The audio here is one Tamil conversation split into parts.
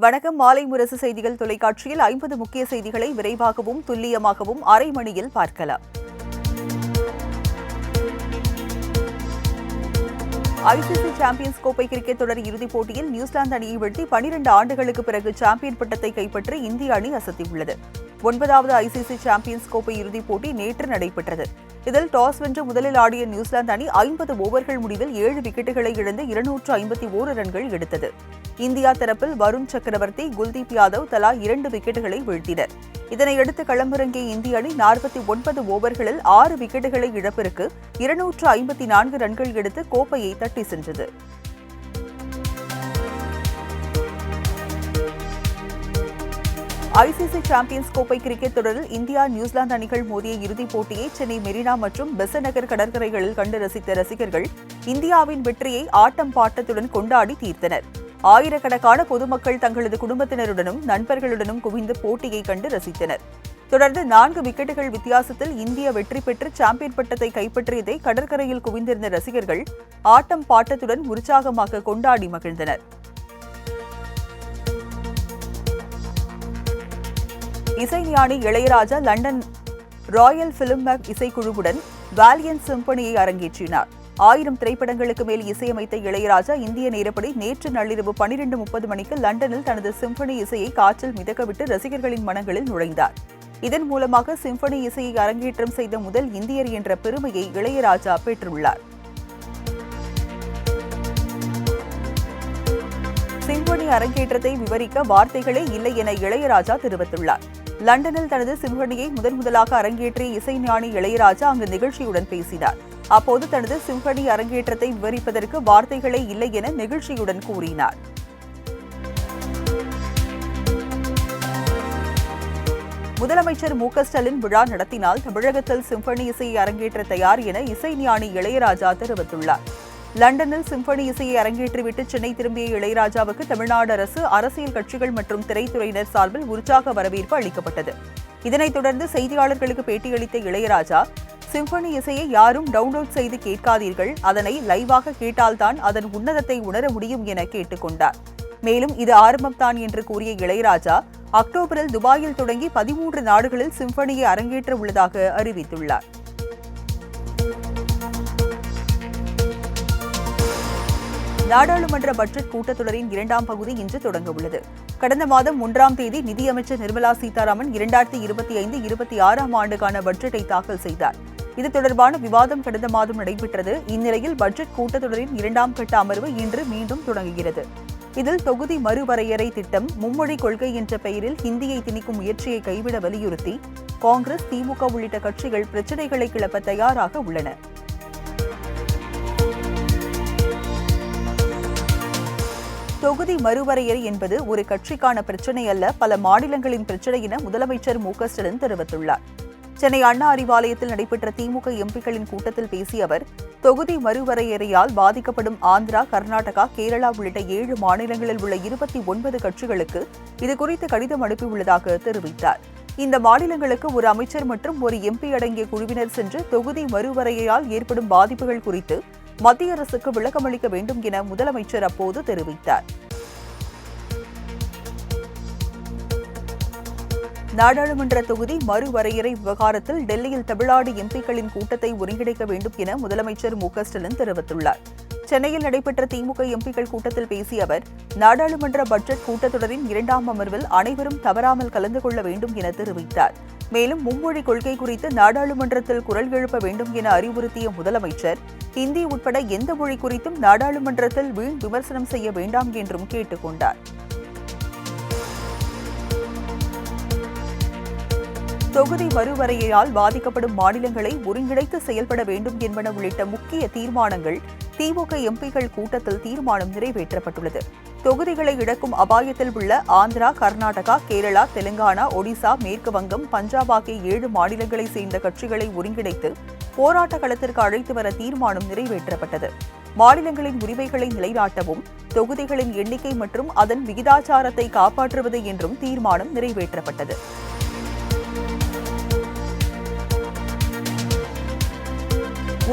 வணக்கம். மாலை முரசு செய்திகள் தொலைக்காட்சியில் 50 முக்கிய செய்திகளை விரைவாகவும் துல்லியமாகவும் அரை மணியில் பார்க்கலாம். ஐசிசி சாம்பியன்ஸ் கோப்பை கிரிக்கெட் தொடர் இறுதிப் போட்டியில் நியூசிலாந்து அணியை வீழ்த்தி 12 ஆண்டுகளுக்கு பிறகு சாம்பியன் பட்டத்தை கைப்பற்றி இந்திய அணி அசத்தியுள்ளது. 9வது ஐசிசி சாம்பியன்ஸ் கோப்பை இறுதிப் போட்டி நேற்று நடைபெற்றது. இதில் டாஸ் வென்று முதலில் ஆடிய நியூசிலாந்து அணி 50 ஓவர்கள் முடிவில் 7 விக்கெட்டுகளை இழந்து 251 ரன்கள் எடுத்தது. இந்தியா தரப்பில் வருண் சக்கரவர்த்தி, குல்தீப் யாதவ் தலா 2 விக்கெட்டுகளை வீழ்த்தினர். இதனையடுத்து களமிறங்கிய இந்திய அணி 49 ஓவர்களில் 6 விக்கெட்டுகளை இழப்பிற்கு 254 ரன்கள் எடுத்து கோப்பையை தட்டி சென்றது. ஐசிசி சாம்பியன்ஸ் கோப்பை கிரிக்கெட் தொடரில் இந்தியா நியூசிலாந்து அணிகள் மோதிய இறுதிப் போட்டியை சென்னை மெரினா மற்றும் பெசன்ட் நகர் கடற்கரைகளில் கண்டு ரசித்த ரசிகர்கள் இந்தியாவின் வெற்றியை ஆட்டம் பாட்டத்துடன் கொண்டாடி தீர்த்தனர். ஆயிரக்கணக்கான பொதுமக்கள் தங்களது குடும்பத்தினருடனும் நண்பர்களுடனும் குவிந்து போட்டியை கண்டு ரசித்தனர். தொடர்ந்து 4 விக்கெட்டுகள் வித்தியாசத்தில் இந்தியா வெற்றி பெற்று சாம்பியன் பட்டத்தை கைப்பற்றியதை கடற்கரையில் குவிந்திருந்த ரசிகர்கள் ஆட்டம் பாட்டத்துடன் உற்சாகமாக கொண்டாடி மகிழ்ந்தனர். இசைஞானி இளையராஜா லண்டன் ராயல் பிலிம்பேக் இசைக்குழுவுடன் வாலியன்ட் சிம்பனியை அரங்கேற்றினார். 1000 திரைப்படங்களுக்கு மேல் இசையமைத்த இளையராஜா இந்திய நேரப்படி நேற்று நள்ளிரவு 12:30 மணிக்கு லண்டனில் தனது சிம்பனி இசையை காற்றில் மிதக்கவிட்டு ரசிகர்களின் மனங்களில் நுழைந்தார். இதன் மூலமாக சிம்பனி இசையை அரங்கேற்றம் செய்த முதல் இந்தியர் என்ற பெருமையை இளையராஜா பெற்றுள்ளார். சிம்பனி அரங்கேற்றத்தை விவரிக்க வார்த்தைகளே இல்லை என இளையராஜா தெரிவித்துள்ளார். லண்டனில் தனது சிம்பனியை முதலாக அரங்கேற்றிய இசைஞானி இளையராஜா அங்கு நிகழ்ச்சியுடன் பேசினார். அப்போது தனது சிம்பனி அரங்கேற்றத்தை விவரிப்பதற்கு வார்த்தைகளே இல்லை என நெகிழ்ச்சியுடன் கூறினார். முதலமைச்சர் மு.க.ஸ்டாலின் விழா நடத்தினால் தமிழகத்தில் சிம்பனி இசையை அரங்கேற்ற தயார் என இசைஞானி இளையராஜா தெரிவித்துள்ளார். லண்டனில் சிம்பனி இசையை அரங்கேற்றிவிட்டு சென்னை திரும்பிய இளையராஜாவுக்கு தமிழ்நாடு அரசு, அரசியல் கட்சிகள் மற்றும் திரைத்துறையினர் சார்பில் உற்சாக வரவேற்பு அளிக்கப்பட்டது. இதனைத் தொடர்ந்து செய்தியாளர்களுக்கு பேட்டியளித்த இளையராஜா, சிம்பனி இசையை யாரும் டவுன்லோட் செய்து கேட்காதீர்கள், அதனை லைவாக கேட்டால்தான் அதன் உன்னதத்தை உணர முடியும் என கேட்டுக் கொண்டார். மேலும் இது ஆரம்பம்தான் என்று கூறிய இளையராஜா, அக்டோபரில் துபாயில் தொடங்கி 13 நாடுகளில் சிம்பனியை அரங்கேற்ற உள்ளதாக அறிவித்துள்ளார். நாடாளுமன்ற பட்ஜெட் கூட்டத்தொடரின் 2ஆம் பகுதி இன்று தொடங்க உள்ளது. கடந்த மாதம் 1ஆம் தேதி நிதியமைச்சர் நிர்மலா சீதாராமன் 2025-26ஆம் ஆண்டுக்கான பட்ஜெட்டை தாக்கல் செய்தார். இது தொடர்பான விவாதம் கடந்த மாதம் நடைபெற்றது. இந்நிலையில் பட்ஜெட் கூட்டத்தொடரின் 2ஆம் கட்ட அமர்வு இன்று மீண்டும் தொடங்குகிறது. இதில் தொகுதி மறுவரையறை திட்டம், மும்மொழி கொள்கை என்ற பெயரில் ஹிந்தியை திணிக்கும் முயற்சியை கைவிட வலியுறுத்தி காங்கிரஸ், திமுக உள்ளிட்ட கட்சிகள் பிரச்சினைகளை கிளப்ப தயாராக உள்ளன. தொகுதி மறுவரையறை என்பது ஒரு கட்சிக்கான பிரச்சினை அல்ல, பல மாநிலங்களின் பிரச்சினை என முதலமைச்சர் மு.க.ஸ்டாலின் தெரிவித்துள்ளார். சென்னை அண்ணா அறிவாலயத்தில் நடைபெற்ற திமுக எம்பிக்களின் கூட்டத்தில் பேசிய அவர், தொகுதி மறுவரையறையால் பாதிக்கப்படும் ஆந்திரா, கர்நாடகா, கேரளா உள்ளிட்ட 7 மாநிலங்களில் உள்ள 29 கட்சிகளுக்கு இதுகுறித்து கடிதம் அனுப்பியுள்ளதாக தெரிவித்தார். இந்த மாநிலங்களுக்கு ஒரு அமைச்சர் மற்றும் ஒரு எம்பி அடங்கிய குழுவினர் சென்று தொகுதி மறுவரையறையால் ஏற்படும் பாதிப்புகள் குறித்து மத்திய அரசுக்கு விளக்கமளிக்க வேண்டும் என முதலமைச்சர் அப்போது தெரிவித்தார். நாடாளுமன்ற தொகுதி மறுவரையறை விவகாரத்தில் டெல்லியில் தமிழ்நாடு எம்பிக்களின் கூட்டத்தை ஒருங்கிணைக்க வேண்டும் என முதலமைச்சர் மு.க.ஸ்டாலின் தெரிவித்துள்ளார். சென்னையில் நடைபெற்ற திமுக எம்பிக்கள் கூட்டத்தில் பேசிய அவர், நாடாளுமன்ற பட்ஜெட் கூட்டத்தொடரின் 2ஆம் அமர்வில் அனைவரும் தவறாமல் கலந்து கொள்ள வேண்டும் என தெரிவித்தார். மேலும் மும்மொழி கொள்கை குறித்து நாடாளுமன்றத்தில் குரல் எழுப்ப வேண்டும் என அறிவுறுத்திய முதலமைச்சர், ஹிந்தி உட்பட எந்த மொழி குறித்தும் நாடாளுமன்றத்தில் வீண் விமர்சனம் செய்ய வேண்டாம் என்றும் கேட்டுக் கொண்டார். தொகுதி மறுவரையால் பாதிக்கப்படும் மாநிலங்களை ஒருங்கிணைத்து செயல்பட வேண்டும் என்பன உள்ளிட்ட முக்கிய தீர்மானங்கள் திமுக எம்பிக்கள் கூட்டத்தில் தீர்மானம் நிறைவேற்றப்பட்டுள்ளது. தொகுதிகளை இழக்கும் அபாயத்தில் உள்ள ஆந்திரா, கர்நாடகா, கேரளா, தெலுங்கானா, ஒடிசா, மேற்கு வங்கம், பஞ்சாப் ஆகிய 7 மாநிலங்களை சேர்ந்த கட்சிகளை ஒருங்கிணைத்து போராட்ட களத்திற்கு அழைத்து வர தீர்மானம் நிறைவேற்றப்பட்டது. மாநிலங்களின் உரிமைகளை நிலைநாட்டவும், தொகுதிகளின் எண்ணிக்கை மற்றும் அதன் விகிதாச்சாரத்தை காப்பாற்றுவது என்றும் தீர்மானம் நிறைவேற்றப்பட்டது.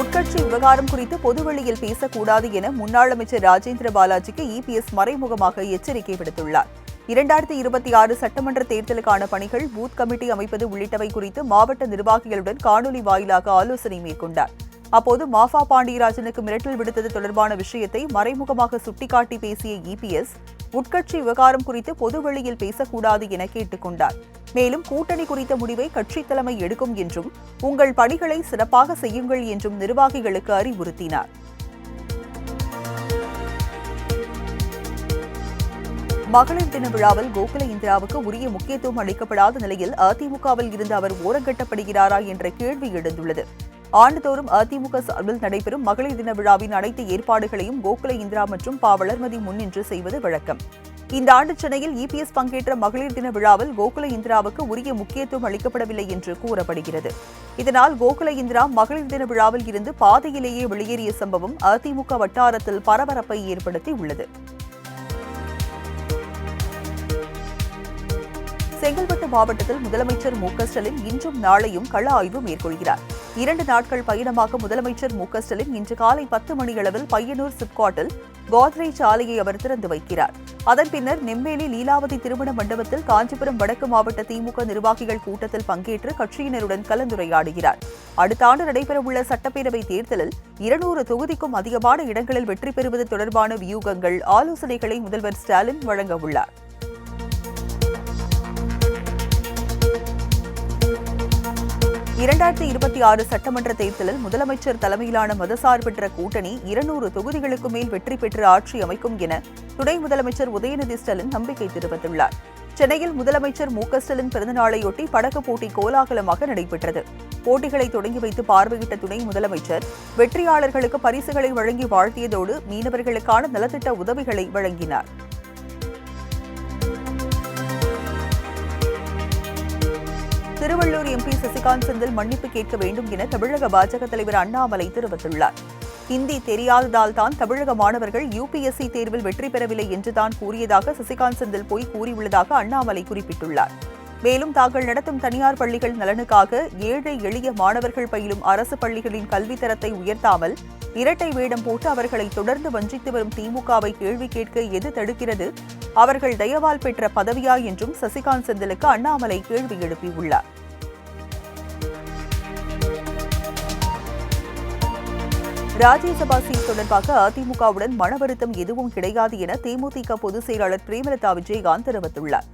உட்கட்சி விவகாரம் குறித்து பொதுவெளியில் பேசக்கூடாது என முன்னாள் அமைச்சர் ராஜேந்திர பாலாஜிக்கு இபிஎஸ் மறைமுகமாக எச்சரிக்கை விடுத்துள்ளார். 2026 சட்டமன்ற தேர்தலுக்கான பணிகள், பூத் கமிட்டி அமைப்பது உள்ளிட்டவை குறித்து மாவட்ட நிர்வாகிகளுடன் காணொலி வாயிலாக ஆலோசனை மேற்கொண்டார். அப்போது மாஃபா பாண்டியராஜனுக்கு மிரட்டல் விடுத்தது தொடர்பான விஷயத்தை மறைமுகமாக சுட்டிக்காட்டி பேசிய இபிஎஸ், உட்கட்சி விவகாரம் குறித்து பொதுவெளியில் பேசக்கூடாது என கேட்டுக் கொண்டார். மேலும் கூட்டணி குறித்த முடிவை கட்சித் தலைமை எடுக்கும் என்றும், உங்கள் பணிகளை சிறப்பாக செய்யுங்கள் என்றும் நிர்வாகிகளுக்கு அறிவுறுத்தினார். மகளிர் தின விழாவில் கோகுல இந்திராவுக்கு உரிய முக்கியத்துவம் அளிக்கப்படாத நிலையில் அதிமுகவில் இருந்து அவர் ஓரங்கட்டப்படுகிறாரா என்ற கேள்வி எழுந்துள்ளது. ஆண்டுதோறும் அதிமுக சார்பில் நடைபெறும் மகளிர் தின விழாவின் அனைத்து ஏற்பாடுகளையும் கோகுல இந்திரா மற்றும் ப. வளர்மதி முன்னின்று செய்வது வழக்கம். இந்த ஆண்டு சென்னையில் இபிஎஸ் பங்கேற்ற மகளிர் தின விழாவில் கோகுல இந்திராவுக்கு உரிய முக்கியத்துவம் அளிக்கப்படவில்லை என்று கூறப்படுகிறது. இதனால் கோகுல இந்திரா மகளிர் தின விழாவில் இருந்து பாதையிலேயே வெளியேறிய சம்பவம் அதிமுக வட்டாரத்தில் பரபரப்பை ஏற்படுத்தியுள்ளது. செங்கல்பட்டு மாவட்டத்தில் முதலமைச்சர் மு.க.ஸ்டாலின் இன்றும் நாளையும் கள ஆய்வு மேற்கொள்கிறார். 2 நாட்கள் பயணமாக முதலமைச்சர் மு.க.ஸ்டாலின் இன்று காலை 10 மணியளவில் பையனூர் சிப்காட்டில் கோத்ரேஜ் ஆலையை அவர் திறந்து வைக்கிறார். அதன் பின்னர் நெம்மேலி லீலாவதி திருமண மண்டபத்தில் காஞ்சிபுரம் வடக்கு மாவட்ட திமுக நிர்வாகிகள் கூட்டத்தில் பங்கேற்று கட்சியினருடன் கலந்துரையாடுகிறார். அடுத்த ஆண்டு நடைபெறவுள்ள சட்டப்பேரவை தேர்தலில் 200 தொகுதிக்கும் அதிகமான இடங்களில் வெற்றி பெறுவது தொடர்பான வியூகங்கள், ஆலோசனைகளை முதல்வர் ஸ்டாலின் வழங்க உள்ளார். 2026 சட்டமன்ற தேர்தலில் முதலமைச்சர் தலைமையிலான மதசார்பற்ற கூட்டணி 200 தொகுதிகளுக்கு மேல் வெற்றி பெற்று ஆட்சி அமைக்கும் என துணை முதலமைச்சர் உதயநிதி ஸ்டாலின் நம்பிக்கை தெரிவித்துள்ளார். சென்னையில் முதலமைச்சர் மு.க.ஸ்டாலின் பிறந்தநாளையொட்டி படகு போட்டி கோலாகலமாக நடைபெற்றது. போட்டிகளை தொடங்கி வைத்து பார்வையிட்ட துணை முதலமைச்சர் வெற்றியாளர்களுக்கு பரிசுகளை வழங்கி வாழ்த்தியதோடு மீனவர்களுக்கான நலத்திட்ட உதவிகளை வழங்கினார். திருவள்ளூர் எம்பி சசிகாந்த் செந்தில் மன்னிப்பு கேட்க வேண்டும் என தமிழக பாஜக தலைவர் அண்ணாமலை தெரிவித்துள்ளார். ஹிந்தி தெரியாததால் தான் தமிழக மாணவர்கள் யுபிஎஸ்சி தேர்வில் வெற்றி பெறவில்லை என்றுதான் கூறியதாக சசிகாந்த் செந்தில் பொய் கூறியுள்ளதாக அண்ணாமலை குறிப்பிட்டுள்ளார். மேலும் தாங்கள் நடத்தும் தனியார் பள்ளிகள் நலனுக்காக ஏழை எளிய மாணவர்கள் பயிலும் அரசு பள்ளிகளின் கல்வி தரத்தை உயர்த்தாமல் இரட்டை வேடம் போட்டு அவர்களை தொடர்ந்து வஞ்சித்து வரும் திமுகவை கேள்வி கேட்க எது தடுக்கிறது? அவர்கள் தயவால் பெற்ற பதவியா என்றும் சசிகாந்த் செந்திலுக்கு அண்ணாமலை கேள்வி எழுப்பியுள்ளார். ராஜ்யசபா சீட் தொடர்பாக அதிமுகவுடன் மன வருத்தம் எதுவும் கிடையாது என தேமுதிக பொதுச் செயலாளர் பிரேமலதா விஜயகாந்த் தெரிவித்துள்ளார்.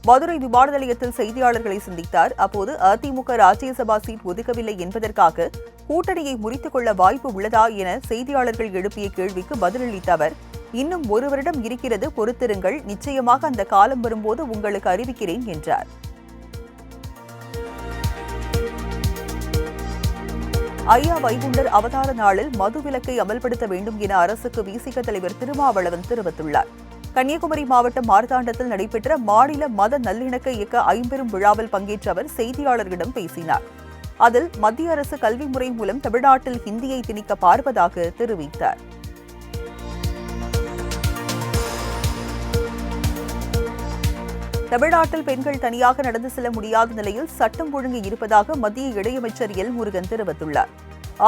மதுரை விமான நிலையத்தில் செய்தியாளர்களை சந்தித்தார். அப்போது அதிமுக ராஜ்யசபா சீட் ஒதுக்கவில்லை என்பதற்காக கூட்டணியை முறித்துக் கொள்ள வாய்ப்பு உள்ளதா என செய்தியாளர்கள் எழுப்பிய கேள்விக்கு பதிலளித்த அவர், இன்னும் 1 வருடம் இருக்கிறது, பொறுத்திருங்கள், நிச்சயமாக அந்த காலம் வரும்போது உங்களுக்கு அறிவிக்கிறேன் என்றார். ஐயா வைகுண்டர் அவதார நாளில் மது விலக்கை அமல்படுத்த வேண்டும் என அரசுக்கு விசிக தலைவர் திருமாவளவன் தெரிவித்துள்ளார். கன்னியாகுமரி மாவட்டம் மார்த்தாண்டத்தில் நடைபெற்ற மாநில மத நல்லிணக்க இயக்க ஐம்பெரும் விழாவில் பங்கேற்ற அவர் செய்தியாளர்களிடம் பேசினார். அதில் மத்திய அரசு கல்வி முறை மூலம் தமிழ்நாட்டில் ஹிந்தியை திணிக்க பார்ப்பதாக தெரிவித்தார். தமிழ்நாட்டில் பெண்கள் தனியாக நடந்து செல்ல முடியாத நிலையில் சட்டம் ஒழுங்கு இருப்பதாக மத்திய இணையமைச்சர் எல். முருகன் தெரிவித்துள்ளார்.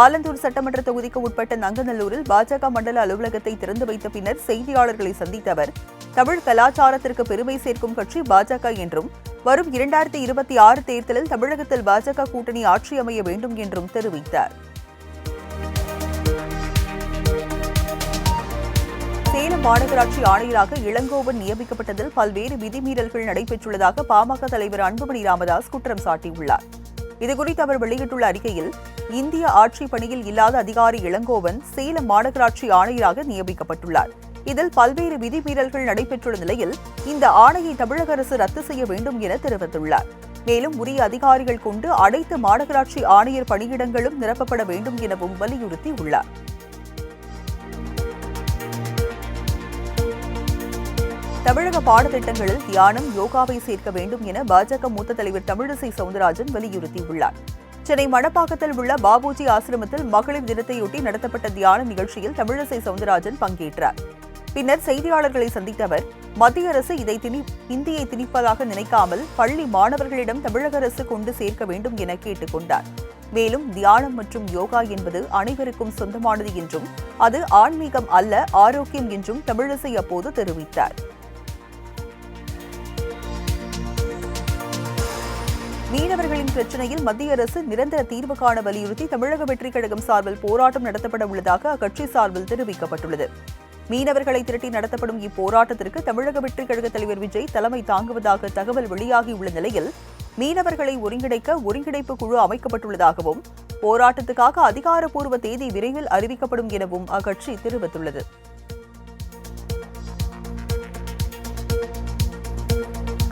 ஆலந்தூர் சட்டமன்ற தொகுதிக்கு உட்பட்ட நங்கநல்லூரில் பாஜக மண்டல அலுவலகத்தை திறந்து வைத்த பின்னர் செய்தியாளர்களை சந்தித்த அவர், தமிழ் கலாச்சாரத்திற்கு பெருமை சேர்க்கும் கட்சி பாஜக என்றும், வரும் 2026 தேர்தலில் தமிழகத்தில் பாஜக கூட்டணி ஆட்சி அமைய வேண்டும் என்றும் தெரிவித்தார். சேலம் மாநகராட்சி ஆணையராக இளங்கோவன் நியமிக்கப்பட்டதில் பல்வேறு விதிமீறல்கள் நடைபெற்றுள்ளதாக பாமக தலைவர் அன்புமணி ராமதாஸ் குற்றம் சாட்டியுள்ளார். இதுகுறித்து அவர் வெளியிட்டுள்ள அறிக்கையில், இந்திய ஆட்சி பணியில் இல்லாத அதிகாரி இளங்கோவன் சேலம் மாநகராட்சி ஆணையராக நியமிக்கப்பட்டுள்ளார். இதில் பல்வேறு விதிமீறல்கள் நடைபெற்றுள்ள நிலையில் இந்த ஆணையை தமிழக அரசு ரத்து செய்ய வேண்டும் என தெரிவித்துள்ளார். மேலும் உரிய அதிகாரிகள் கொண்டு அனைத்து மாநகராட்சி ஆணையர் பணியிடங்களும் நிரப்பப்பட வேண்டும் எனவும் வலியுறுத்தியுள்ளார். தமிழக பாடத்திட்டங்களில் தியானம், யோகாவை சேர்க்க வேண்டும் என பாஜக மூத்த தலைவர் தமிழிசை சவுந்தரராஜன் வலியுறுத்தியுள்ளார். சென்னை மணப்பாக்கத்தில் உள்ள பாபுஜி ஆசிரமத்தில் மகளிர் தினத்தையொட்டி நடத்தப்பட்ட தியான நிகழ்ச்சியில் தமிழிசை சவுந்தரராஜன் பங்கேற்றார். பின்னர் செய்தியாளர்களை சந்தித்த அவர், மத்திய அரசு இந்தியை திணிப்பதாக நினைக்காமல் பள்ளி மாணவர்களிடம் தமிழக அரசு கொண்டு சேர்க்க வேண்டும் என கேட்டுக் கொண்டார். மேலும் தியானம் மற்றும் யோகா என்பது அனைவருக்கும் சொந்தமானது என்றும், அது ஆன்மீகம் அல்ல, ஆரோக்கியம் என்றும் தமிழிசை அப்போது தெரிவித்தார். மீனவர்களின் பிரச்சினையில் மத்திய அரசு நிரந்தர தீர்வு காண வலியுறுத்தி தமிழக வெற்றிக் கழகம் சார்பில் போராட்டம் நடத்தப்பட உள்ளதாக அக்கட்சி சார்பில் தெரிவிக்கப்பட்டுள்ளது. மீனவர்களை திரட்டி நடத்தப்படும் இப்போராட்டத்திற்கு தமிழக வெற்றிக் கழக தலைவர் விஜய் தலைமை தாங்குவதாக தகவல் வெளியாகியுள்ள நிலையில் மீனவர்களை ஒருங்கிணைக்க ஒருங்கிணைப்பு குழு அமைக்கப்பட்டுள்ளதாகவும் போராட்டத்துக்காக அதிகாரப்பூர்வ தேதி விரைவில் அறிவிக்கப்படும் எனவும் அக்கட்சி தெரிவித்துள்ளது.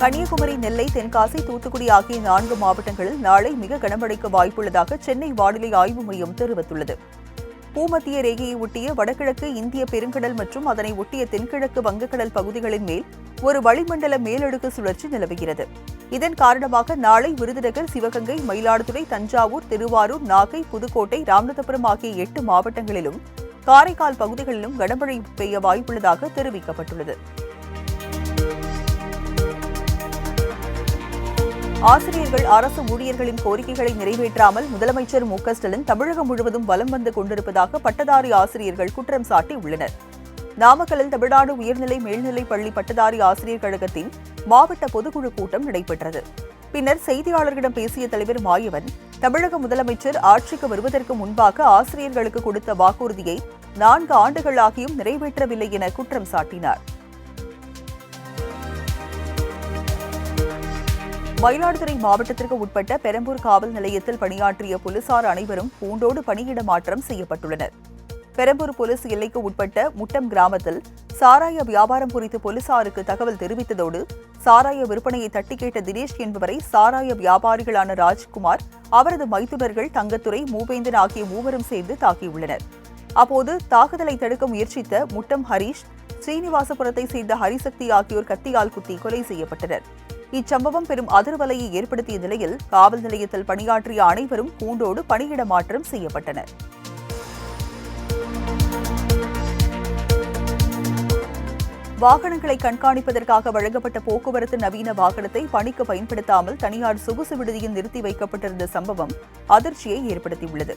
கன்னியாகுமரி, நெல்லை, தென்காசி, தூத்துக்குடி ஆகிய 4 மாவட்டங்களில் நாளை மிக கனமழைக்கு வாய்ப்புள்ளதாக சென்னை வானிலை ஆய்வு மையம் தெரிவித்துள்ளது. பூமத்திய ரேகையை ஒட்டிய வடகிழக்கு இந்திய பெருங்கடல் மற்றும் அதனை ஒட்டிய தென்கிழக்கு வங்கக்கடல் பகுதிகளின் மேல் ஒரு வளிமண்டல மேலடுக்கு சுழற்சி நிலவுகிறது. இதன் காரணமாக நாளை விருதுநகர், சிவகங்கை, மயிலாடுதுறை, தஞ்சாவூர், திருவாரூர், நாகை, புதுக்கோட்டை, ராமநாதபுரம் ஆகிய 8 மாவட்டங்களிலும் காரைக்கால் பகுதிகளிலும் கனமழை பெய்ய வாய்ப்புள்ளதாக தெரிவிக்கப்பட்டுள்ளது. ஆசிரியர்கள், அரசு ஊழியர்களின் கோரிக்கைகளை நிறைவேற்றாமல் முதலமைச்சர் மு.க.ஸ்டாலின் தமிழகம் முழுவதும் வலம் வந்து கொண்டிருப்பதாக பட்டதாரி ஆசிரியர்கள் குற்றம் சாட்டியுள்ளனர். நாமக்கல்லில் தமிழ்நாடு உயர்நிலை மேல்நிலைப் பள்ளி பட்டதாரி ஆசிரியர் கழகத்தின் மாவட்ட பொதுக்குழு கூட்டம் நடைபெற்றது. பின்னர் செய்தியாளர்களிடம் பேசிய தலைவர் மாயவன், தமிழக முதலமைச்சர் ஆட்சிக்கு வருவதற்கு முன்பாக ஆசிரியர்களுக்கு கொடுத்த வாக்குறுதியை 4 ஆண்டுகளாகியும் நிறைவேற்றவில்லை என குற்றம் சாட்டினார். மயிலாடுதுறை மாவட்டத்திற்கு உட்பட்ட பெரம்பூர் காவல் நிலையத்தில் பணியாற்றிய போலீசார் அனைவரும் பூண்டோடு பணியிட மாற்றம் செய்யப்பட்டுள்ளனர். பெரம்பூர் போலீஸ் எல்லைக்கு உட்பட்ட முட்டம் கிராமத்தில் சாராய வியாபாரம் குறித்து போலீசாருக்கு தகவல் தெரிவித்ததோடு சாராய விற்பனையை தட்டி கேட்ட தினேஷ் என்பவரை சாராய வியாபாரிகளான ராஜ்குமார், அவரது மைத்துனர்கள் தங்கத்துறை, மூவேந்தன் ஆகிய 3 சேர்ந்து தாக்கியுள்ளனர். அப்போது தாக்குதலை தடுக்க முயற்சித்த முட்டம் ஹரீஷ், ஸ்ரீனிவாசபுரத்தை சேர்ந்த ஹரிசக்தி ஆகியோர் கத்தியால் குத்தி கொலை செய்யப்பட்டனர். இச்சம்பவம் பெரும் அதிர்வலையை ஏற்படுத்திய நிலையில் காவல் நிலையத்தில் பணியாற்றிய அனைவரும் கூண்டோடு பணியிட மாற்றம் செய்யப்பட்டனர். வாகனங்களை கண்காணிப்பதற்காக வழங்கப்பட்ட போக்குவரத்து நவீன வாகனத்தை பணிக்கு பயன்படுத்தாமல் தனியார் சொகுசு விடுதியில் நிறுத்தி வைக்கப்பட்டிருந்த சம்பவம் அதிர்ச்சியை ஏற்படுத்தியுள்ளது.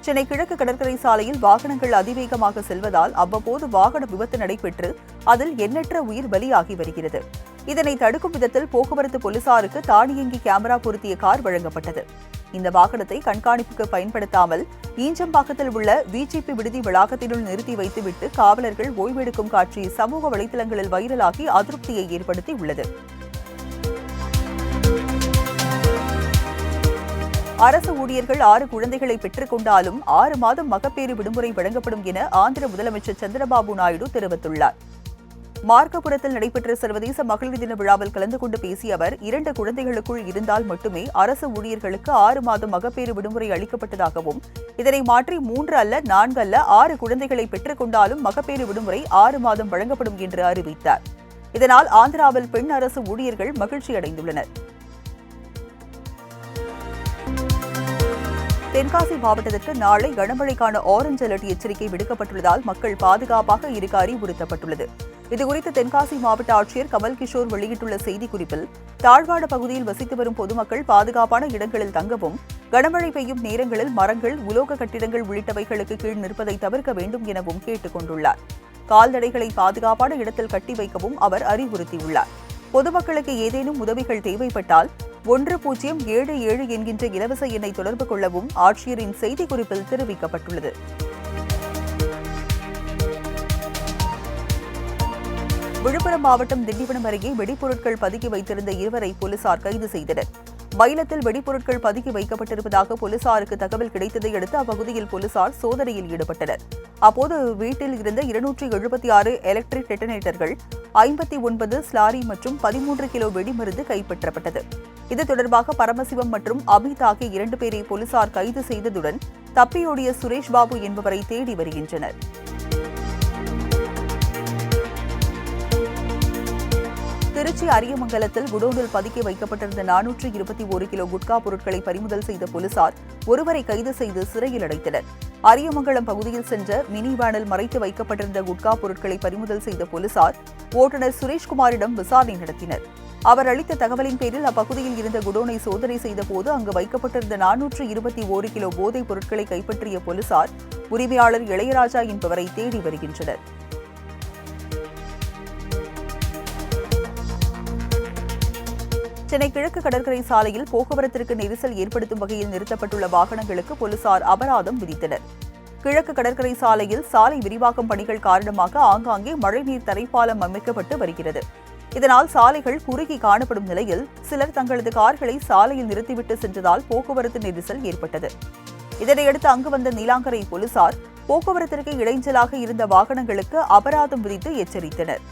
சென்னை கிழக்கு கடற்கரை சாலையில் வாகனங்கள் அதிவேகமாக செல்வதால் அவ்வப்போது வாகன விபத்து நடைபெற்று அதில் எண்ணற்ற உயிர் பலியாகி வருகிறது. இதனை தடுக்கும் விதத்தில் போக்குவரத்து போலீசாருக்கு தானியங்கி கேமரா பொருத்திய கார் வழங்கப்பட்டது. இந்த வாகனத்தை கண்காணிப்புக்கு பயன்படுத்தாமல் ஈஞ்சம்பாக்கத்தில் உள்ள விஜிபி விடுதி வளாகத்தினுள் நிறுத்தி வைத்துவிட்டு காவலர்கள் ஓய்வெடுக்கும் காட்சி சமூக வலைதளங்களில் வைரலாகி அதிருப்தியை ஏற்படுத்தியுள்ளது. அரசு ஊழியர்கள் 6 குழந்தைகளை பெற்றுக் கொண்டாலும் 6 மாதம் மகப்பேறு விடுமுறை வழங்கப்படும் என ஆந்திர முதலமைச்சர் சந்திரபாபு நாயுடு தெரிவித்துள்ளார். மார்க்கபுரத்தில் நடைபெற்ற சர்வதேச மகளிர் தின விழாவில் கலந்து கொண்டு பேசிய அவர், 2 குழந்தைகளுக்குள் இருந்தால் மட்டுமே அரசு ஊழியர்களுக்கு 6 மாதம் மகப்பேறு விடுமுறை அளிக்கப்பட்டதாகவும், இதனை மாற்றி 3 அல்ல 4 அல்ல 6 குழந்தைகளை பெற்றுக் கொண்டாலும் மகப்பேறு விடுமுறை 6 மாதம் வழங்கப்படும் என்று அறிவித்தார். இதனால் ஆந்திராவில் பெண் அரசு ஊழியர்கள் மகிழ்ச்சியடைந்துள்ளனர். தென்காசி மாவட்டத்திற்கு நாளை கனமழைக்கான ஆரஞ்ச் அலர்ட் எச்சரிக்கை விடுக்கப்பட்டுள்ளதால் மக்கள் பாதுகாப்பாக இருக்க அறிவுறுத்தப்பட்டுள்ளது. இதுகுறித்து தென்காசி மாவட்ட ஆட்சியர் கமல் கிஷோர் வெளியிட்டுள்ள செய்திக்குறிப்பில், தாழ்வான பகுதியில் வசித்து வரும் பொதுமக்கள் பாதுகாப்பான இடங்களில் தங்கவும், கனமழை பெய்யும் நேரங்களில் மரங்கள், உலோக கட்டிடங்கள் உள்ளிட்டவைகளுக்கு கீழ் நிற்பதை தவிர்க்க வேண்டும் எனவும் கேட்டுக் கொண்டுள்ளார். கால்நடைகளை பாதுகாப்பான இடத்தில் கட்டி வைக்கவும் அவர் அறிவுறுத்தியுள்ளார். பொதுமக்களுக்கு ஏதேனும் உதவிகள் தேவைப்பட்டால் 1077 என்கின்ற இலவச எண்ணை தொடர்பு கொள்ளவும் ஆட்சியரின் செய்திக்குறிப்பில் தெரிவிக்கப்பட்டுள்ளது. விழுப்புரம் மாவட்டம் திண்டிவனம் அருகே வெடிப்பொருட்கள் பதுக்கி வைத்திருந்த 2வரை போலீசார் கைது செய்தனர். மயிலத்தில் வெடிப்பொருட்கள் பதுக்கி வைக்கப்பட்டிருப்பதாக போலீசாருக்கு தகவல் கிடைத்ததை அடுத்து அப்பகுதியில் போலீசார் சோதனையில் ஈடுபட்டனர். அப்போது வீட்டில் இருந்த 276 எலக்ட்ரிக் டெட்டனேட்டர்கள், 59 ஸ்லாரி மற்றும் 13 கிலோ வெடிமருந்து கைப்பற்றப்பட்டது. இது தொடர்பாக பரமசிவம் மற்றும் அமித் ஆகிய 2 பேரை போலீசார் கைது செய்ததுடன் தப்பியோடிய சுரேஷ் பாபு என்பவரை தேடி வருகின்றனர். திருச்சி அரியமங்கலத்தில் குடோனில் பதுக்கி வைக்கப்பட்டிருந்த 421 கிலோ குட்கா பொருட்களை பறிமுதல் செய்த போலீசார் ஒருவரை கைது செய்து சிறையில் அடைத்தனர். அரியமங்கலம் பகுதியில் சென்ற மினி வேனில் மறைத்து வைக்கப்பட்டிருந்த குட்கா பொருட்களை பறிமுதல் செய்த போலீசார் ஓட்டுநர் சுரேஷ்குமாரிடம் விசாரணை நடத்தினர். அவர் அளித்த தகவலின் பேரில் அப்பகுதியில் இருந்த குடோனை சோதனை செய்தபோது அங்கு வைக்கப்பட்டிருந்த 421 கிலோ போதைப் பொருட்களை கைப்பற்றிய போலீசார் உரிமையாளர் இளையராஜா என்பவரை தேடி வருகின்றனர். சென்னை கிழக்கு கடற்கரை சாலையில் போக்குவரத்திற்கு நெரிசல் ஏற்படுத்தும் வகையில் நிறுத்தப்பட்டுள்ள வாகனங்களுக்கு போலீசார் அபராதம் விதித்தனர். கிழக்கு கடற்கரை சாலையில் சாலை விரிவாக்கம் பணிகள் காரணமாக ஆங்காங்கே மழைநீர் தரைப்பாலம் அமைக்கப்பட்டு வருகிறது. இதனால் சாலைகள் குறுகி காணப்படும் நிலையில் சிலர் தங்களது கார்களை சாலையில் நிறுத்திவிட்டு சென்றதால் போக்குவரத்து நெரிசல் ஏற்பட்டது. இதனையடுத்து அங்கு வந்த நீலாங்கரை போலீசார் போக்குவரத்திற்கு இடைஞ்சலாக இருந்த வாகனங்களுக்கு அபராதம் விதித்து எச்சரித்தனர்.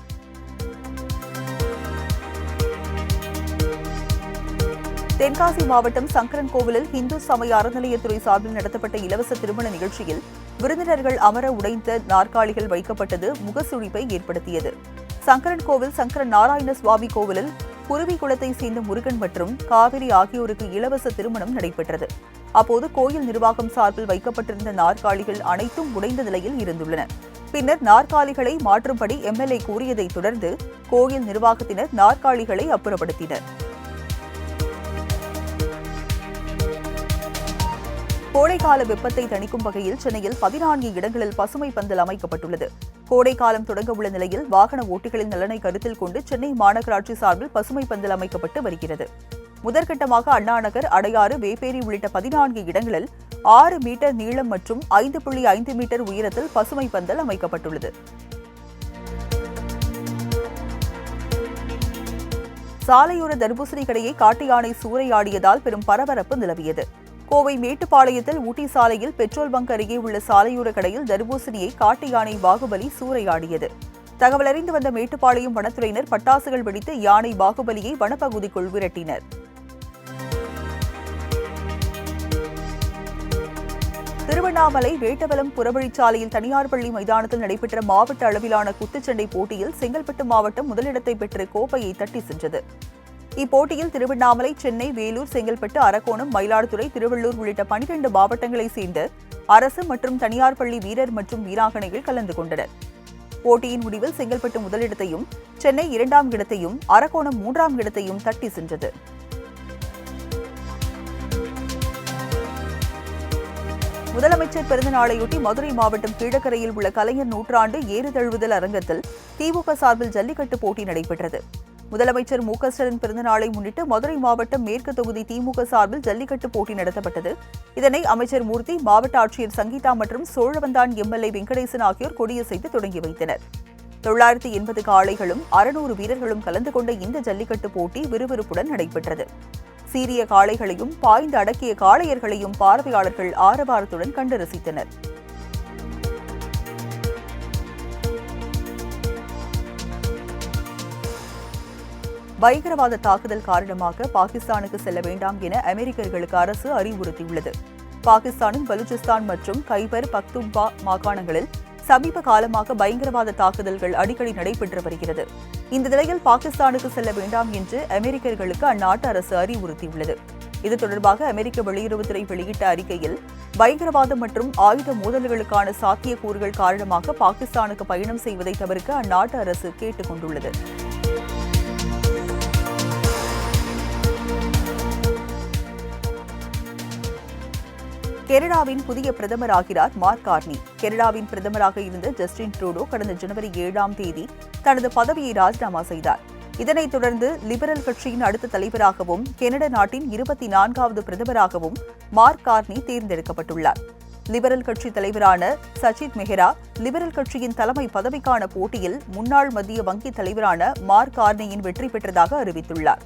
தென்காசி மாவட்டம் சங்கரன் கோவிலில் இந்து சமய அறநிலையத்துறை சார்பில் நடத்தப்பட்ட இலவச திருமண நிகழ்ச்சியில் விருந்தினர்கள் அமர உடைந்த நாற்காலிகள் வைக்கப்பட்டது முகசுழிப்பை ஏற்படுத்தியது. சங்கரன் கோவில் சங்கர நாராயண சுவாமி கோவிலில் குருவிக்குளத்தை சேர்ந்த முருகன் மற்றும் காவிரி ஆகியோருக்கு இலவச திருமணம் நடைபெற்றது. அப்போது கோயில் நிர்வாகம் சார்பில் வைக்கப்பட்டிருந்த நாற்காலிகள் அனைத்தும் உடைந்த நிலையில் இருந்துள்ளன. பின்னர் நாற்காலிகளை மாற்றும்படி எம்எல்ஏ கூறியதைத் தொடர்ந்து கோயில் நிர்வாகத்தினர் நாற்காலிகளை அப்புறப்படுத்தினர். கோடைக்கால வெப்பத்தை தணிக்கும் வகையில் சென்னையில் 14 இடங்களில் பசுமை பந்தல் அமைக்கப்பட்டுள்ளது. கோடைக்காலம் தொடங்க உள்ள நிலையில் வாகன ஓட்டிகளின் நலனை கருத்தில் கொண்டு சென்னை மாநகராட்சி சார்பில் பசுமை பந்தல் அமைக்கப்பட்டு வருகிறது. முதற்கட்டமாக அண்ணாநகர், அடையாறு, வேப்பேரி உள்ளிட்ட 14 இடங்களில் 6 மீட்டர் நீளம் மற்றும் 5.5 மீட்டர் உயரத்தில் பசுமை பந்தல் அமைக்கப்பட்டுள்ளது. சாலையோர தர்பூசணி கடையை காட்டு யானை சூறையாடியதால் பெரும் பரபரப்பு நிலவியது. கோவை மேட்டுப்பாளையத்தில் ஊட்டி சாலையில் பெட்ரோல் பங்க் அருகே உள்ள சாலையோர கடையில் தர்பூசணியை காட்டு யானை பாகுபலி சூறையாடியது. தகவல் அறிந்து வந்த மேட்டுப்பாளையம் வனத்துறையினர் பட்டாசுகள் வெடித்து யானை பாகுபலியை வனப்பகுதிக்குள் விரட்டினர். திருவண்ணாமலை வேட்டவலம் புறவழிச்சாலையில் தனியார் பள்ளி மைதானத்தில் நடைபெற்ற மாவட்ட அளவிலான குத்துச்சண்டை போட்டியில் செங்கல்பட்டு மாவட்டம் முதலிடத்தை பெற்று கோப்பையை தட்டி சென்றது. இப்போட்டியில் திருவண்ணாமலை, சென்னை, வேலூர், செங்கல்பட்டு, அரக்கோணம், மயிலாடுதுறை, திருவள்ளூர் உள்ளிட்ட 12 மாவட்டங்களைச் சேர்ந்த அரசு மற்றும் தனியார் பள்ளி வீரர் மற்றும் வீராங்கனைகள் கலந்து கொண்டனர். போட்டியின் முடிவில் செங்கல்பட்டு முதலிடத்தையும், சென்னை 2ஆம் இடத்தையும், அரக்கோணம் 3ஆம் இடத்தையும் தட்டி சென்றது. முதலமைச்சர் பிறந்தநாளையொட்டி மதுரை மாவட்டம் கீழக்கரையில் உள்ள கலைஞர் நூற்றாண்டு ஏறு தழுவுதல் அரங்கத்தில் திமுக சார்பில் ஜல்லிக்கட்டு போட்டி நடைபெற்றது. முதலமைச்சர் ஸ்டாலின் பிறந்தநாளை முன்னிட்டு மதுரை மாவட்டம் மேற்கு தொகுதி திமுக சார்பில் ஜல்லிக்கட்டு போட்டி நடத்தப்பட்டது. இதனை அமைச்சர் மூர்த்தி, மாவட்ட ஆட்சியர் சங்கீதா மற்றும் சோழவந்தான் எம்எல்ஏ வெங்கடேசன் ஆகியோர் கொடியசைத்து தொடங்கி வைத்தனர். 980 காளைகளும் 600 வீரர்களும் கலந்து கொண்ட இந்த ஜல்லிக்கட்டு போட்டி விறுவிறுப்புடன் நடைபெற்றது. சீரிய காளைகளையும் பாய்ந்து அடக்கிய காளையர்களையும் பார்வையாளர்கள் ஆரவாரத்துடன் கண்டு ரசித்தனர். பயங்கரவாத தாக்குதல் காரணமாக பாகிஸ்தானுக்கு செல்ல வேண்டாம் என அமெரிக்கர்களுக்கு அரசு அறிவுறுத்தியுள்ளது. பாகிஸ்தானின் பலுச்சிஸ்தான் மற்றும் கைபர் பக்துன்பா மாகாணங்களில் சமீப காலமாக பயங்கரவாத தாக்குதல்கள் அடிக்கடி நடைபெற்று வருகிறது. இந்த நிலையில் பாகிஸ்தானுக்கு செல்ல வேண்டாம் என்று அமெரிக்கர்களுக்கு அந்நாட்டு அரசு அறிவுறுத்தியுள்ளது. இது தொடர்பாக அமெரிக்க வெளியுறவுத்துறை வெளியிட்ட அறிக்கையில் பயங்கரவாதம் மற்றும் ஆயுத மோதல்களுக்கான சாத்தியக்கூறுகள் காரணமாக பாகிஸ்தானுக்கு பயணம் செய்வதை தவிர்க்க அந்நாட்டு அரசு கேட்டுக் கொண்டுள்ளது. கனடாவின் புதிய பிரதமராகிறார் மார்க் கார்னி. கனடாவின் பிரதமராக இருந்த ஜஸ்டின் ட்ரூடோ கடந்த ஜனவரி 7ஆம் தேதி தனது பதவியை ராஜினாமா செய்தார். இதனைத் தொடர்ந்து லிபரல் கட்சியின் அடுத்த தலைவராகவும் கனடா நாட்டின் 24வது பிரதமராகவும் மார்க் கார்னி தேர்ந்தெடுக்கப்பட்டுள்ளார். லிபரல் கட்சி தலைவரான சஜித் மெஹ்ரா லிபரல் கட்சியின் தலைமை பதவிக்கான போட்டியில் முன்னாள் மத்திய வங்கி தலைவரான மார்க் கார்னியின் வெற்றி பெற்றதாக அறிவித்துள்ளார்.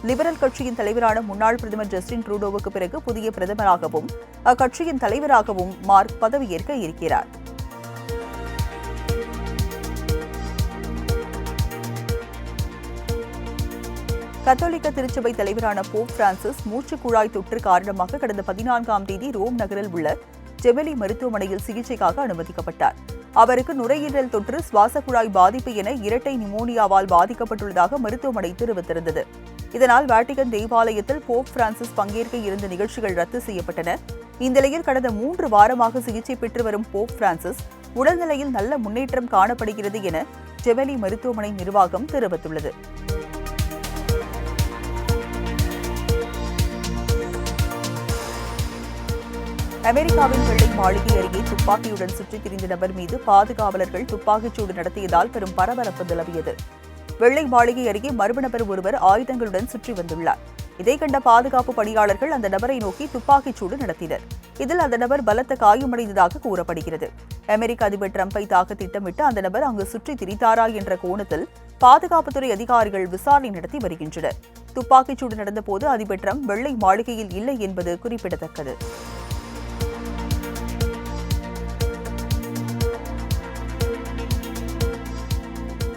லிபரல் கட்சியின் தலைவரான முன்னாள் பிரதமர் ஜஸ்டின் ட்ரூடோவுக்கு பிறகு புதிய பிரதமராகவும் அக்கட்சியின் தலைவராகவும் மார்க் பதவியேற்க இருக்கிறார். கத்தோலிக்க திருச்சபை தலைவரான போப் பிரான்சிஸ் மூச்சுக்குழாய் தொற்று காரணமாக கடந்த 14ஆம் தேதி ரோம் நகரில் உள்ள ஜெமெலி மருத்துவமனையில் சிகிச்சைக்காக அனுமதிக்கப்பட்டார். அவருக்கு நுரையீரல் தொற்று, சுவாச குழாய் பாதிப்பு என இரட்டை நிமோனியாவால் பாதிக்கப்பட்டுள்ளதாக மருத்துவமனை தெரிவித்திருந்தது. இதனால் வாட்டிகன் தேவாலயத்தில் போப் பிரான்சிஸ் பங்கேற்க இருந்த நிகழ்ச்சிகள் ரத்து செய்யப்பட்டன. இந்நிலையில் கடந்த 3 வாரமாக சிகிச்சை பெற்று வரும் போப் பிரான்சிஸ் உடல்நிலையில் நல்ல முன்னேற்றம் காணப்படுகிறது என ஜெமெலி மருத்துவமனை நிர்வாகம் தெரிவித்துள்ளது. அமெரிக்காவின் வெள்ளை மாளிகை அருகே துப்பாக்கியுடன் சுற்றித் திரிந்த நபர் மீது பாதுகாவலர்கள் துப்பாக்கிச்சூடு நடத்தியதால் பெரும் பரபரப்பு நிலவியது. வெள்ளை மாளிகை அருகே மர்ம நபர் ஒருவர் ஆயுதங்களுடன் சுற்றி வந்துள்ளார். இதை கண்ட பாதுகாப்பு பணியாளர்கள் அந்த நபரை நோக்கி துப்பாக்கிச் சூடு நடத்தினர். இதில் அந்த நபர் பலத்த காயமடைந்ததாக கூறப்படுகிறது. அமெரிக்க அதிபர் டிரம்பை தாக்க திட்டமிட்டு அந்த நபர் அங்கு சுற்றி திரித்தாரா என்ற கோணத்தில் பாதுகாப்புத்துறை அதிகாரிகள் விசாரணை நடத்தி வருகின்றனர். துப்பாக்கிச் சூடு நடந்தபோது அதிபர் டிரம்ப் வெள்ளை மாளிகையில் இல்லை என்பது குறிப்பிடத்தக்கது.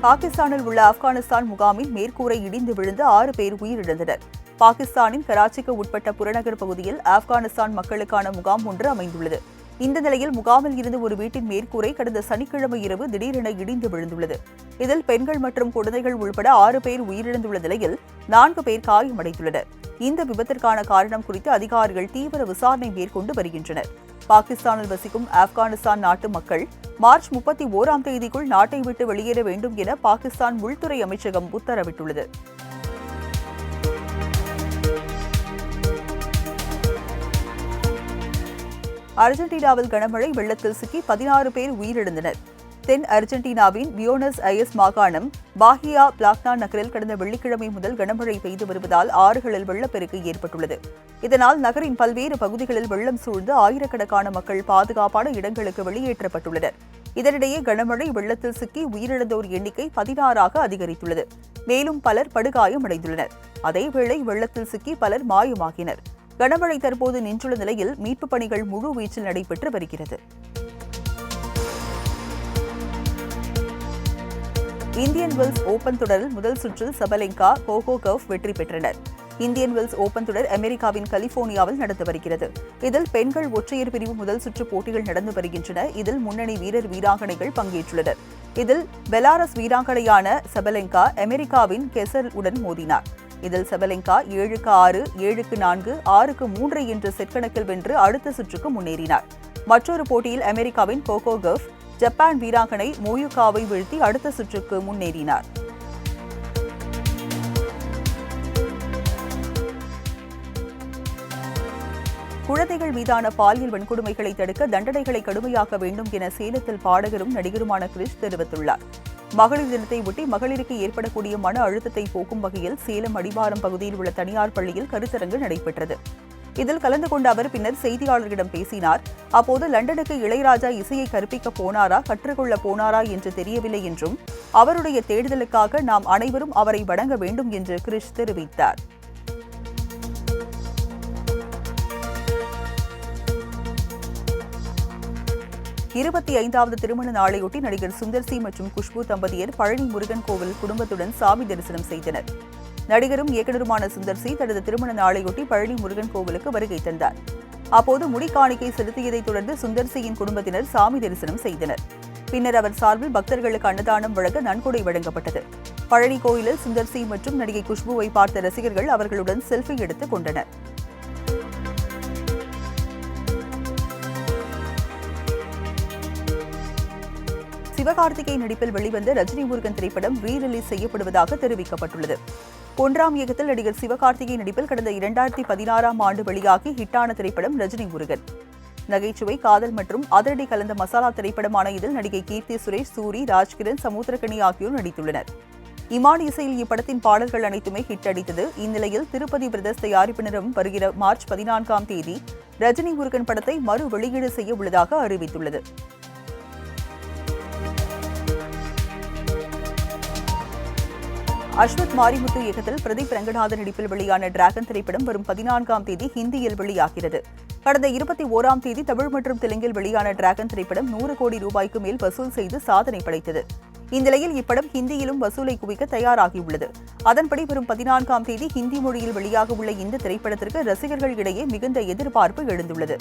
பாகிஸ்தானில் உள்ள ஆப்கானிஸ்தான் முகாமில் மேற்கூரை இடிந்து விழுந்து 6 பேர் உயிரிழந்தனர். பாகிஸ்தானின் கராச்சிக்கு உட்பட்ட புறநகர் பகுதியில் ஆப்கானிஸ்தான் மக்களுக்கான முகாம் ஒன்று அமைந்துள்ளது. இந்த நிலையில் முகாமில் இருந்து ஒரு வீட்டின் மேற்கூரை கடந்த சனிக்கிழமை இரவு திடீரென இடிந்து விழுந்துள்ளது. இதில் பெண்கள் மற்றும் குழந்தைகள் உள்பட 6 பேர் உயிரிழந்துள்ள நிலையில் 4 பேர் காயமடைந்துள்ளனர். இந்த விபத்திற்கான காரணம் குறித்து அதிகாரிகள் தீவிர விசாரணை மேற்கொண்டு வருகின்றனர். பாகிஸ்தானில் வசிக்கும் ஆப்கானிஸ்தான் நாட்டு மக்கள் மார்ச் 31ஆம் தேதிக்குள் நாட்டை விட்டு வெளியேற வேண்டும் என பாகிஸ்தான் உள்துறை அமைச்சகம் உத்தரவிட்டுள்ளது. அர்ஜென்டினாவில் கனமழை வெள்ளத்தில் சிக்கி 16 பேர் உயிரிழந்தனர். தென் அர்ஜென்டினாவின் பியூனஸ் அயர்ஸ் மாகாணம் பாஹியா பிளாக்னா நகரில் கடந்த வெள்ளிக்கிழமை முதல் கனமழை பெய்து வருவதால் ஆறுகளில் வெள்ளப்பெருக்கு ஏற்பட்டுள்ளது. இதனால் நகரின் பல்வேறு பகுதிகளில் வெள்ளம் சூழ்ந்து ஆயிரக்கணக்கான மக்கள் பாதுகாப்பான இடங்களுக்கு வெளியேற்றப்பட்டுள்ளனர். இதனிடையே கனமழை வெள்ளத்தில் சிக்கி உயிரிழந்தோர் எண்ணிக்கை 16ஆக அதிகரித்துள்ளது. மேலும் பலர் படுகாயமடைந்துள்ளனர். அதேவேளை வெள்ளத்தில் சிக்கி பலர் மாயமாகினர். கனமழை தற்போது நின்றுள்ள நிலையில் மீட்புப் பணிகள் முழு வீச்சில் நடைபெற்று வருகிறது. இந்தியன் வெல்ஸ் ஓபன் தொடரில் முதல் சுற்றில் சபலெங்கா, கோகோ கர்வ் வெற்றி பெற்றனர். இந்தியன் வெல்ஸ் ஓபன் தொடர் அமெரிக்காவின் கலிபோர்னியாவில் நடந்து வருகிறது. இதில் பெண்கள் ஒற்றையர் பிரிவு முதல் சுற்று போட்டிகள் நடந்து வருகின்றன. இதில் முன்னணி வீரர் வீராங்கனைகள் பங்கேற்றுள்ளனர். இதில் பெலாரஸ் வீராங்கனையான சபலெங்கா அமெரிக்காவின் கெசர் உடன் மோதினார். இதில் சபலெங்கா 7-6, 7-4, 6-3 என்ற செட் கணக்கில் வென்று அடுத்த சுற்றுக்கு முன்னேறினார். மற்றொரு போட்டியில் அமெரிக்காவின் கோகோ கர்வ் ஜப்பான் வீராங்கனை மோயுகாவை வீழ்த்தி அடுத்த சுற்றுக்கு முன்னேறினார். குழந்தைகள் மீதான பாலியல் வன்கொடுமைகளை தடுக்க தண்டனைகளை கடுமையாக்க வேண்டும் என சேலத்தில் பாடகரும் நடிகருமான கிரிஷ் தெரிவித்துள்ளார். மகளிர் தினத்தை ஒட்டி மகளிருக்கு ஏற்படக்கூடிய மன அழுத்தத்தை போக்கும் வகையில் சேலம் அடிவாரம் பகுதியில் உள்ள தனியார் பள்ளியில் கருத்தரங்கு நடைபெற்றது. இதில் கலந்து கொண்ட அவர் பின்னர் செய்தியாளர்களிடம் பேசினார். அப்போது லண்டனுக்கு இளையராஜா இசையை கற்பிக்க போனாரா, கற்றுக்கொள்ள போனாரா என்று தெரியவில்லை என்றும் அவருடைய தேடுதலுக்காக நாம் அனைவரும் அவரை வணங்க வேண்டும் என்று கிரிஷ் தெரிவித்தார். இருபத்தி 5வது திருமண நாளையொட்டி நடிகர் சுந்தர் சி மற்றும் குஷ்பு தம்பதியர் பழனி முருகன் கோவில் குடும்பத்துடன் சாமி தரிசனம் செய்தனர். நடிகரும் இயக்குநருமான சுந்தர் சி தனது திருமண நாளையொட்டி பழனி முருகன் கோவிலுக்கு வருகை தந்தார். அப்போது முடிக்காணிக்கை செலுத்தியதைத் தொடர்ந்து சுந்தர் சியின் குடும்பத்தினர் சாமி தரிசனம் செய்தனர். பின்னர் அவர் சார்பில் பக்தர்களுக்கு அன்னதானம் வழங்க நன்கொடை வழங்கப்பட்டது. பழனி கோயிலில் சுந்தர் சி மற்றும் நடிகை குஷ்புவை பார்த்த ரசிகர்கள் அவர்களுடன் செல்ஃபி எடுத்துக் கொண்டனர். சிவகார்த்திகேயன் நடிப்பில் வெளிவந்த ரஜினி முருகன் திரைப்படம் ரீ-ரிலீஸ் செய்யப்படுவதாக தெரிவிக்கப்பட்டுள்ளது. பொன்ராம் இயக்கத்தில் நடிகர் சிவகார்த்திகேயன் நடிப்பில் கடந்த 2016ஆம் ஆண்டு வெளியாகி ஹிட்டான திரைப்படம் ரஜினி முருகன். நகைச்சுவை, காதல் மற்றும் அதிரடி கலந்த மசாலா திரைப்படமான இதில் நடிகை கீர்த்தி சுரேஷ், சூரி, ராஜ்கிரண், சமுத்திரக்கனி ஆகியோர் நடித்துள்ளனர். இமான் இசையில் இப்படத்தின் பாடல்கள் அனைத்துமே ஹிட் அடித்தது. இந்நிலையில் திருப்பதி பிரதர்ஸ் தயாரிப்பினரும் வருகிற மார்ச் 14ஆம் தேதி ரஜினி முருகன் படத்தை மறு வெளியீடு செய்ய உள்ளதாக அறிவித்துள்ளது. அஸ்வத் மாரிமுத்து இயக்கத்தில் பிரதீப் ரங்கநாதன் நடிப்பில் வெளியான டிராகன் திரைப்படம் வரும் 14ஆம் தேதி ஹிந்தியில் வெளியாகிறது. கடந்த 21ஆம் தேதி தமிழ் மற்றும் தெலுங்கில் வெளியான டிராகன் திரைப்படம் 100 கோடி ரூபாய்க்கு மேல் வசூல் செய்து சாதனை படைத்தது. இந்நிலையில் இப்படம் ஹிந்தியிலும் வசூலை குவிக்க தயாராகியுள்ளது. அதன்படி வரும் 14ஆம் தேதி ஹிந்தி மொழியில் வெளியாக உள்ள இந்த திரைப்படத்திற்கு ரசிகர்கள் இடையே மிகுந்த எதிர்பார்ப்பு எழுந்துள்ளது.